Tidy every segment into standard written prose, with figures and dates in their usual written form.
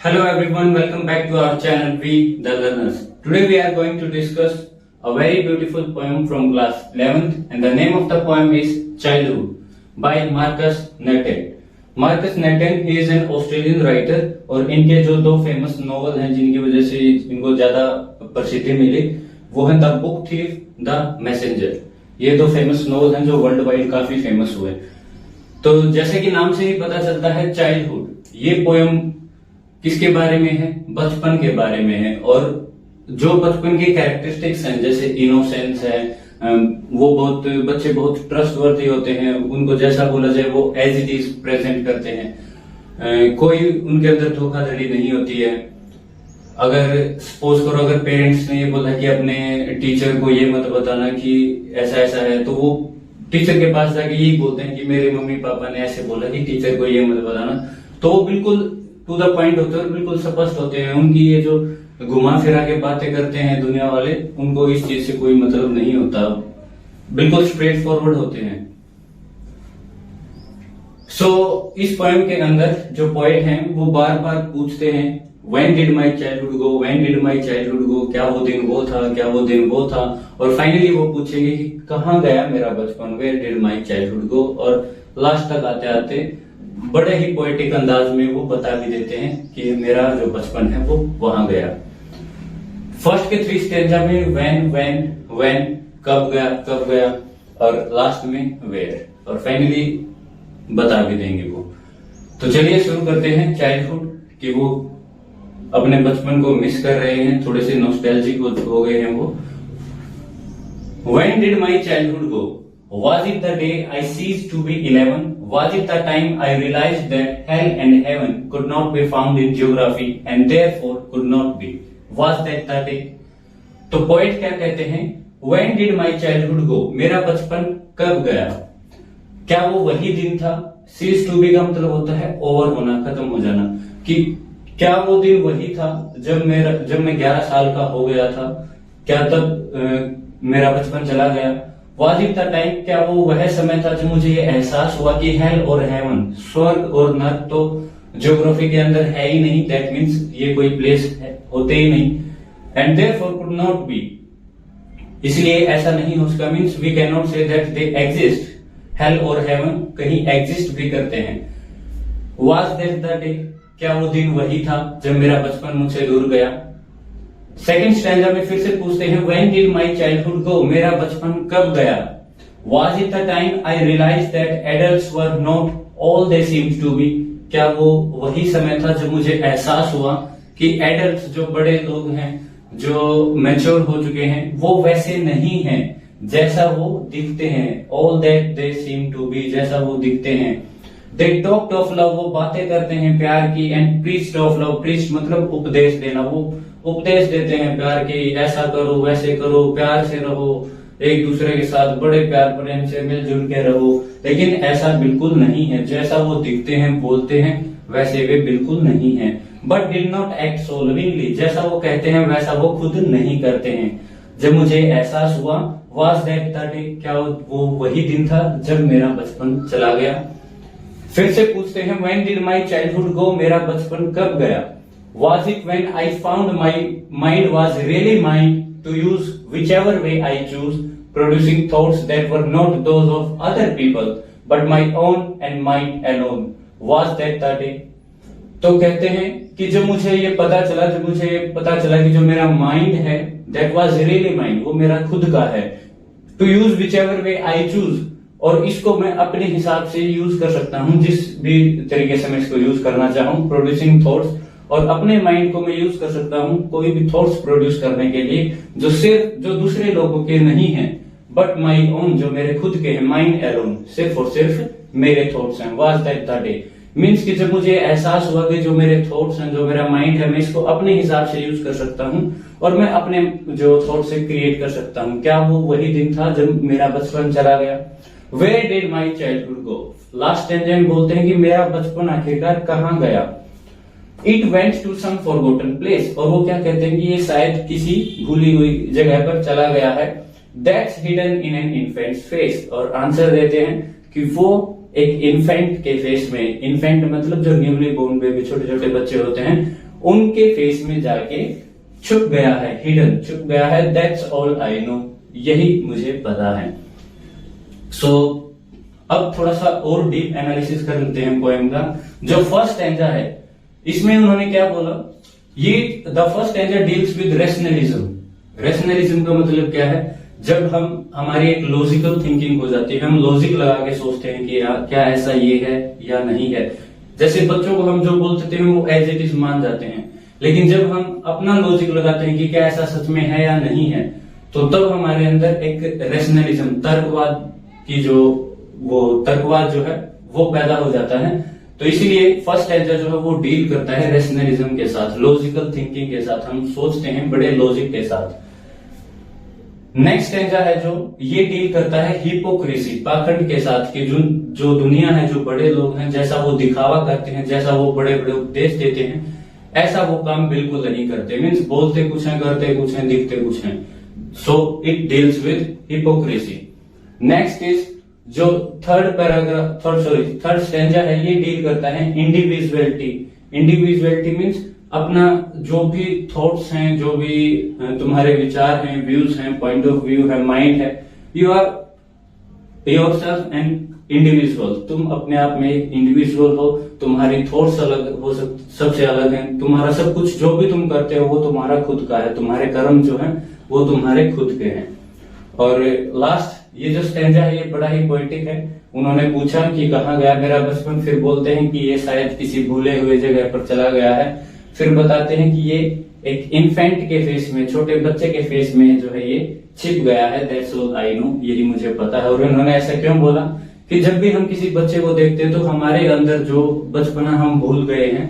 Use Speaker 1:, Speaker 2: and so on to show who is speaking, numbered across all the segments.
Speaker 1: Hello everyone, welcome back to our channel We the Learners. Today we are going to discuss a very beautiful poem from class 11th and the name of the poem is Childhood by Marcus Nathan. Marcus Nathan he is an Australian writer और इनके जो दो famous novel हैं जिनकी वजह से इनको ज्यादा प्रसिद्धि मिली वो है the book thief, the messenger. ये दो फेमस नॉवल हैं जो वर्ल्ड वाइड काफी फेमस हुए। तो जैसे कि नाम से ही पता चलता है चाइल्डहुड, ये पोयम किसके बारे में है? बचपन के बारे में है। और जो बचपन के कैरेक्टरिस्टिक्स हैं जैसे इनोसेंस है, वो बहुत बच्चे बहुत ट्रस्टवर्दी होते हैं, उनको जैसा बोला जाए वो एज इट इज प्रेजेंट करते हैं, कोई उनके अंदर धोखाधड़ी नहीं होती है। अगर सपोज करो अगर पेरेंट्स ने ये बोला कि अपने टीचर को ये मत बताना कि ऐसा ऐसा है, तो वो टीचर के पास जाके यही बोलते हैं कि मेरे मम्मी पापा ने ऐसे बोला कि टीचर को ये मत बताना। तो वो बिल्कुल टू द पॉइंट होते हैं, बिल्कुल स्पष्ट होते हैं। उनकी ये जो घुमा फिरा के बातें करते हैं दुनिया वाले, उनको इस चीज से कोई मतलब नहीं होता, बिल्कुल स्ट्रेट फॉरवर्ड होते हैं। सो इस पोएम के अंदर जो पोएट हैं वो बार बार पूछते हैं When did my childhood go? When did my childhood go? क्या वो दिन वो था, क्या वो दिन वो था। और फाइनली वो पूछेंगे कि कहाँ गया मेरा बचपन, Where did my childhood go? और लास्ट तक आते आते बड़े ही पोएटिक अंदाज में वो बता भी देते हैं कि मेरा जो बचपन है वो वहां गया। फर्स्ट के 3 स्टेंजा में when, कब गया और लास्ट में where, और फाइनली बता भी देंगे वो। तो चलिए शुरू करते हैं चाइल्डहुड कि वो अपने बचपन को मिस कर रहे हैं, थोड़े से नॉस्टैल्जिक हो गए हैं वो। When did my childhood go? Was it the day I ceased to be 11? Was it the time I realized that hell and heaven could not be found in geography and therefore could not be? Was that the day? तो poet क्या कहते हैं? When did my childhood go? मेरा बचपन कब गया? क्या वो वही दिन था? Cease to be का मतलब होता है ओवर होना, खत्म हो जाना। कि क्या वो दिन वही था जब मैं 11 साल का हो गया था? क्या तब मेरा बचपन चला गया? वाज इट द टाइम, क्या वो वह समय था जब मुझे ये एहसास हुआ कि हेल और हेवन, स्वर्ग और नर्क तो ज्योग्राफी के अंदर है ही नहीं, दैट मीन्स ये कोई प्लेस होते ही नहीं। And therefore could not be, इसलिए ऐसा नहीं हो सका, means we can not say that they exist. Hell और हेवन कहीं एग्जिस्ट भी करते हैं। वाज दैट द डे, क्या वो दिन वही था जब मेरा बचपन मुझसे दूर गया? सेकंड स्टैंजा में फिर से पूछते हैं When did my childhood go? मेरा बचपन कब गया? Was it the time I realized that adults were not all they seemed to be? क्या वो वही समय था जब मुझे एहसास हुआ कि एडल्ट जो बड़े लोग हैं, जो मैच्योर हो चुके हैं, वो वैसे नहीं हैं जैसा वो दिखते हैं। All that they seem to be, जैसा वो दिखते हैं। They talked of love, वो बातें करते हैं प्यार की। And preached of love, preached मतलब उपदेश देना, वो उपदेश देते हैं प्यार की, ऐसा करो वैसे करो, प्यार से रहो, एक दूसरे के साथ बड़े प्यार प्रेम से मिलजुल के रहो। लेकिन ऐसा बिल्कुल नहीं है, जैसा वो दिखते हैं बोलते हैं वैसे वे बिल्कुल नहीं है। But did not act so lovingly, जैसा वो कहते हैं वैसा वो खुद नहीं करते हैं। जब मुझे एहसास हुआ वाज दैट द डे, क्या वो वही दिन था जब मेरा बचपन चला गया? फिर से पूछते हैं When did my childhood go? मेरा बचपन कब गया? Was it when I found my mind was really mine to use whichever way I choose, producing thoughts that were not those of other people but my own and mine alone? Was that the day? तो कहते हैं कि जब मुझे ये पता चला कि जो मेरा माइंड है that was really mine, वो मेरा खुद का है, to use whichever way I choose, और इसको मैं अपने हिसाब से यूज कर सकता हूं, जिस भी तरीके से मैं इसको यूज करना चाहूं। प्रोड्यूसिंग थॉट्स, और अपने माइंड को मैं यूज कर सकता हूं कोई भी थॉट्स प्रोड्यूस करने के लिए जो दूसरे लोगों के नहीं हैं, बट माई ओन, जो मेरे खुद के हैं। माइंड एलोन, सिर्फ और सिर्फ मेरे थॉट्स हैं। Was that the day, means कि जब मुझे एहसास हुआ कि जो मेरे थॉट्स हैं, जो मेरा माइंड है, मैं इसको अपने हिसाब से यूज कर सकता हूं और मैं अपने जो थॉट्स से क्रिएट कर सकता हूं। क्या वो वही दिन था जब मेरा बचपन चला गया? Where did my childhood go? Last stanza में बोलते हैं कि मेरा बचपन आखिरकार कहाँ गया? It went to some forgotten place, और वो क्या कहते हैं कि ये शायद किसी भूली हुई जगह पर चला गया है। That's hidden in an infant's face, और आंसर देते हैं कि वो एक इन्फेंट के फेस में, इन्फेंट मतलब जो न्यूली बोर्न बेबी छोटे छोटे बच्चे होते हैं, उनके फेस में जाके छुप गया है, हिडन, छुप गया है। दैट्स ऑल आई नो, यही मुझे पता है। सो अब थोड़ा सा और डीप एनालिसिस कर लेते हैं पोएम का। जो फर्स्ट स्टैंजा है इसमें उन्होंने क्या बोला, ये the first stanza deals with rationalism. Rationalism का मतलब क्या है, जब हम हमारी एक लॉजिकल थिंकिंग हो जाती है, हम लॉजिक लगा के सोचते हैं कि यार क्या ऐसा ये है या नहीं है। जैसे बच्चों को हम जो बोलते थे वो एज इट इज मान जाते हैं, लेकिन जब हम अपना लॉजिक लगाते हैं कि क्या ऐसा सच में है या नहीं है, तो तब हमारे अंदर एक रैशनलिज्म, तर्कवाद की तर्कवाद जो है वो पैदा हो जाता है। तो इसीलिए फर्स्ट स्टैंजा जो है वो डील करता है रैशनलिज्म के साथ, लॉजिकल थिंकिंग के साथ। हम सोचते हैं बड़े लॉजिक के साथ। नेक्स्ट स्टैंजा है जो ये डील करता है हिपोक्रेसी, पाखंड के साथ, कि जो दुनिया है, जो बड़े लोग हैं, जैसा वो दिखावा करते हैं, जैसा वो बड़े बड़े उपदेश देते हैं, ऐसा वो काम बिल्कुल नहीं करते। मीन्स बोलते कुछ हैं, करते कुछ हैं, दिखते कुछ हैं। So it deals with hypocrisy. Next is जो थर्ड स्टैंजा है, ये डील करता है इंडिविजुअलिटी। इंडिविजुअलिटी मीन्स अपना जो भी थॉट्स हैं, जो भी तुम्हारे विचार हैं, व्यूज हैं, पॉइंट ऑफ व्यू है, माइंड है, you are yourself an individual. तुम अपने आप में एक इंडिविजुअल हो, तुम्हारी थॉट्स अलग हो, सबसे अलग हैं। तुम्हारा सब कुछ जो भी तुम करते हो वो तुम्हारा खुद का है, तुम्हारे कर्म जो है वो तुम्हारे खुद के हैं। और लास्ट ये जो स्टैंजा है ये बड़ा ही पोएटिक है। उन्होंने पूछा कि कहाँ गया मेरा बचपन, फिर बोलते हैं कि ये शायद किसी भूले हुए जगह पर चला गया है। फिर बताते हैं कि ये एक इन्फेंट के फेस में, छोटे बच्चे के फेस में जो है ये छिप गया है। दैट्स ऑल आई नो, यही मुझे पता है। और उन्होंने ऐसा क्यों बोला कि जब भी हम किसी बच्चे को देखते हैं तो हमारे अंदर जो बचपना हम भूल गए हैं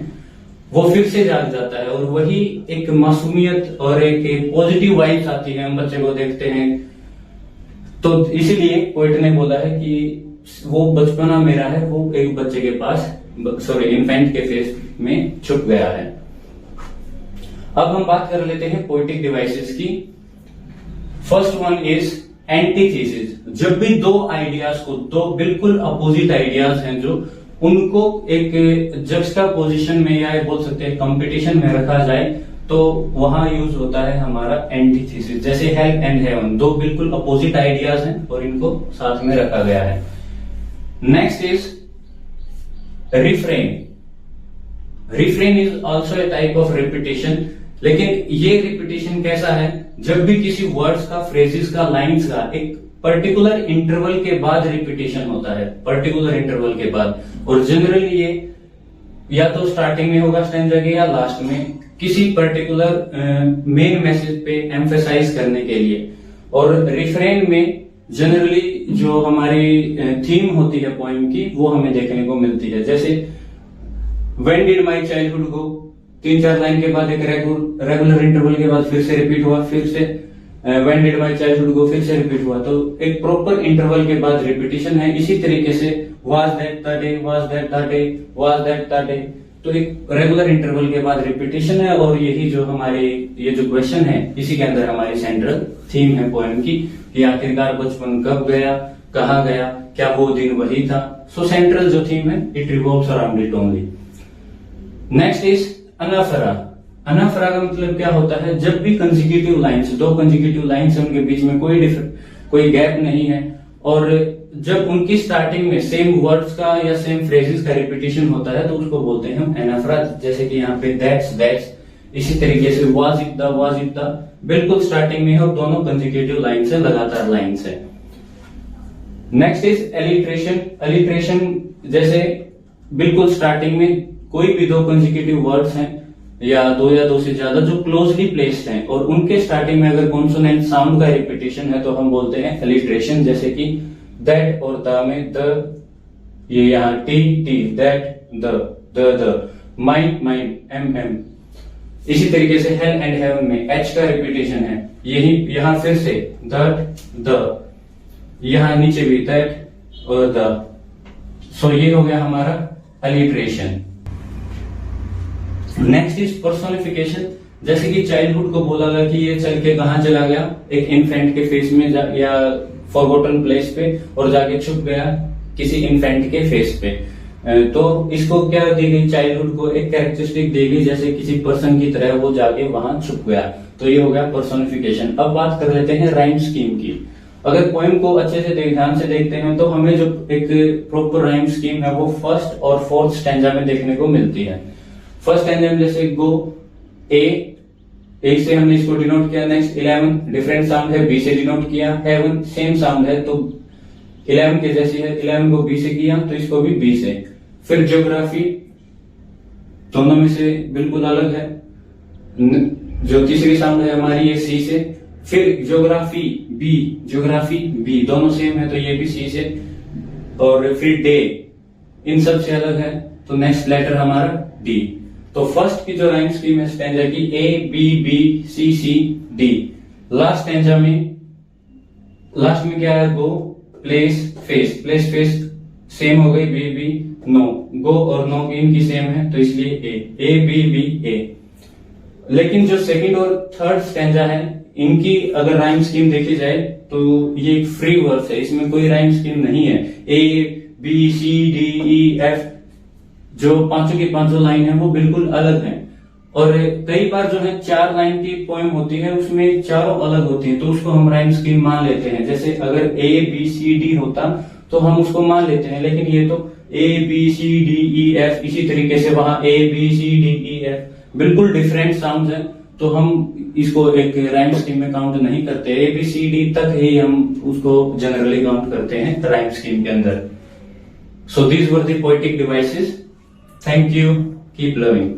Speaker 1: वो फिर से जाग जाता है, और वही एक मासूमियत और एक पॉजिटिव वाइब्स आती है हम बच्चे को देखते हैं। तो इसीलिए पोएट ने बोला है कि वो बचपना मेरा है वो एक बच्चे के पास, इन्फेंट के फेस में छुप गया है। अब हम बात कर लेते हैं पोएटिक डिवाइसेस की। First one is antithesis. जब भी दो आइडियाज को, दो बिल्कुल अपोजिट आइडियाज हैं जो उनको एक जक्स्टा पोजिशन में या बोल सकते हैं कंपटीशन में रखा जाए, तो वहां यूज होता है हमारा एंटीथेसिस। जैसे हेल एंड हेवन, दो बिल्कुल अपोजिट आइडियाज हैं और इनको साथ में रखा गया है। Next is refrain. Refrain is also a type of repetition, लेकिन ये रिपीटेशन कैसा है, जब भी किसी वर्ड्स का, फ्रेजेस का, लाइंस का एक पर्टिकुलर इंटरवल के बाद रिपीटेशन होता है, पर्टिकुलर इंटरवल के बाद। और जनरली ये या तो स्टार्टिंग में होगा स्टैंजा के या लास्ट में, किसी पर्टिकुलर मेन मैसेज पे एम्फेसाइज करने के लिए। और रिफ्रेन में जनरली जो हमारी थीम होती है पोएम की वो हमें देखने को मिलती है। जैसे when did my childhood go, 3-4 line के बाद एक रेगुलर इंटरवल के बाद फिर से रिपीट हुआ, फिर से व्हेन डिड माय चाइल्डहुड गो, फिर से रिपीट हुआ। तो एक प्रॉपर इंटरवल के बाद रिपीटिशन है। इसी तरीके से was that the day, was that the day, was that the day, तो एक रेगुलर इंटरवल के बाद रिपीटिशन है। और यही जो हमारी ये जो क्वेश्चन है इसी के अंदर हमारी सेंट्रल थीम है पोएम की, कि आखिरकार बचपन कब गया, कहाँ गया, क्या वो दिन वही था। सो सेंट्रल जो थीम है it revolves around it only. Next is anaphora. Anaphora का मतलब क्या होता है, जब भी कंसेक्यूटिव लाइंस, दो कंसेक्यूटिव लाइंस है, उनके बीच में कोई गैप नहीं है, और जब उनकी स्टार्टिंग में सेम वर्ड्स का या सेम फ्रेजेस का रिपीटिशन होता है तो उसको बोलते हैं हम एनाफरा। जैसे कि यहाँ पे दैट्स, इसी तरीके से वाज इट द बिल्कुल स्टार्टिंग में है और दोनों कंसेक्यूटिव लाइंस है, लगातार लाइंस है। Next is alliteration. एलिट्रेशन जैसे बिल्कुल स्टार्टिंग में कोई भी दो कंसेक्यूटिव वर्ड्स हैं या दो से ज्यादा जो क्लोजली प्लेस्ड हैं और उनके स्टार्टिंग में अगर कॉन्सोनेंट साउंड का रिपीटिशन है तो हम बोलते हैं एलिट्रेशन। जैसे कि दैट और द में द, ये यहाँ T, that, the, mind, M. इसी तरीके से हेल एंड हेवन में एच का रिपीटिशन है, यही यहाँ फिर से द, यहाँ नीचे भी दैट और द। सो ये हो गया हमारा अलिट्रेशन। Next is personification. जैसे कि चाइल्डहुड को बोला गया कि ये चल के कहाँ चला गया, एक इन्फेंट के फेस में या फॉरगॉटन प्लेस पे, और जाके छुप गया किसी इन्फेंट के फेस पे। तो इसको क्या दी गई, चाइल्डहुड को एक कैरेक्टरिस्टिक दी गई, जैसे किसी पर्सन की तरह वो जाके वहां छुप गया, तो ये हो गया पर्सोनिफिकेशन। अब बात कर लेते हैं राइम स्कीम की। अगर पोएम को अच्छे से ध्यान से देखते हैं तो हमें जो एक प्रॉपर राइम स्कीम है वो फर्स्ट और फोर्थ स्टैंजा में देखने को मिलती है। फर्स्ट स्टैंजा में जैसे गो, ए से हमने इसको डिनोट किया। नेक्स्ट 11 डिफरेंट साउंड है, बी से डिनोट किया। हेवन सेम साउंड है, तो 11 के जैसी है, 11 को बी से किया तो इसको भी बी से। फिर ज्योग्राफी दोनों में से बिल्कुल अलग है, जो तीसरी साउंड है हमारी ये सी से। फिर ज्योग्राफी बी दोनों सेम है, तो ये भी सी से। और फिर डे इन सब से अलग है, तो नेक्स्ट लेटर हमारा डी। तो फर्स्ट की जो राइम स्कीम है स्टैंजा की A B B C C D. Last stanza में लास्ट में क्या है, गो प्लेस फेस सेम हो गई, बी बी नो, गो और नो इनकी सेम है, तो इसलिए ए बी बी ए। लेकिन जो सेकंड और थर्ड स्टैंजा है इनकी अगर राइम स्कीम देखी जाए तो ये एक फ्री वर्स है, इसमें कोई राइम स्कीम नहीं है। A B C D E F जो पांचों की पांचों लाइन है वो बिल्कुल अलग है। और कई बार जो है 4 लाइन की पोएम होती है उसमें चारों अलग होती है, तो उसको हम राइम स्कीम मान लेते हैं। जैसे अगर ए बी सी डी होता तो हम उसको मान लेते हैं, लेकिन ये तो A B C D E F, इसी तरीके से वहां A B C D E F बिल्कुल डिफरेंट साउंड है, तो हम इसको एक राइम स्कीम में काउंट नहीं करते। ए बी सी डी तक ही हम उसको जनरली काउंट करते हैं राइम स्कीम के अंदर। So these were the poetic devices. Thank you, keep loving.